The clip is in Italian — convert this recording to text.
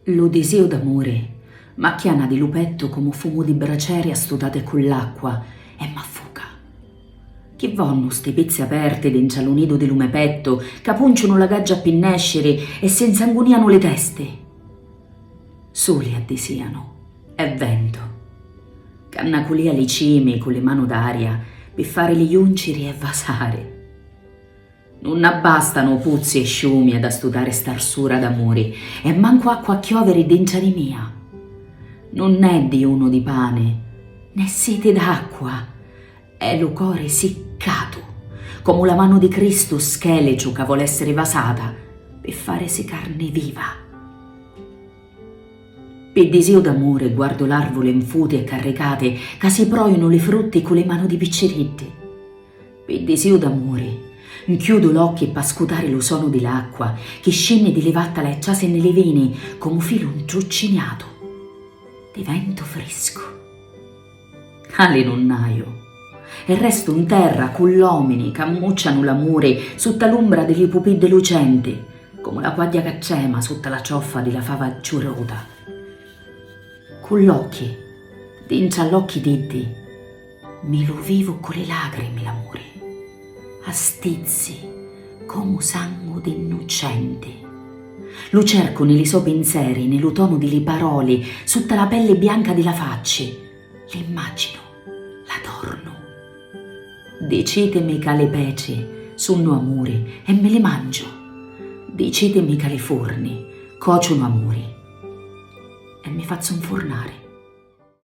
Lo desio d'amore, macchiana di lupetto come fumo di braciere astudate con l'acqua, e m'affuca. Chi vonno sti pezzi aperti d'encia lo nido di lumepetto, capunciano la gaggia a pinnescere e si insanguniano le teste. Soli addesiano, e vento. Cannaculia le cime con le mano d'aria, per fare gli unciri e vasare. Non abbastano puzzi e sciumi ad astutare starsura d'amore, e manco acqua a chiovere d'encia di mia. Non è di uno di pane, né sete d'acqua, è lo core siccato, come la mano di Cristo schelecio che vuole essere vasata per faresi carne viva. Per desio d'amore guardo l'arvole infute e caricate che si proiono le frutte con le mani di picceretti. Per desio d'amore chiudo l'occhio per scutare lo suono dell'acqua che scende di levatta le acciase nelle vene come filo intruccinato di vento fresco. Ale nonnaio e resto in terra con l'omini che ammucciano l'amore sotto l'ombra delle pupille lucenti come la quaglia caccema sotto la cioffa della fava giurota. Con l'occhi, d'incia all'occhi detti, me lo vivo con le lacrime l'amore, a stizzi come sangue d'innocente. Lo cerco nei suoi pensieri, nello tono delle parole, sotto la pelle bianca della faccia. L'immagino, l'adorno. Dicetemi che le pece sono amore e me le mangio. Dicetemi che le forni cocciono amore e mi faccio infornare.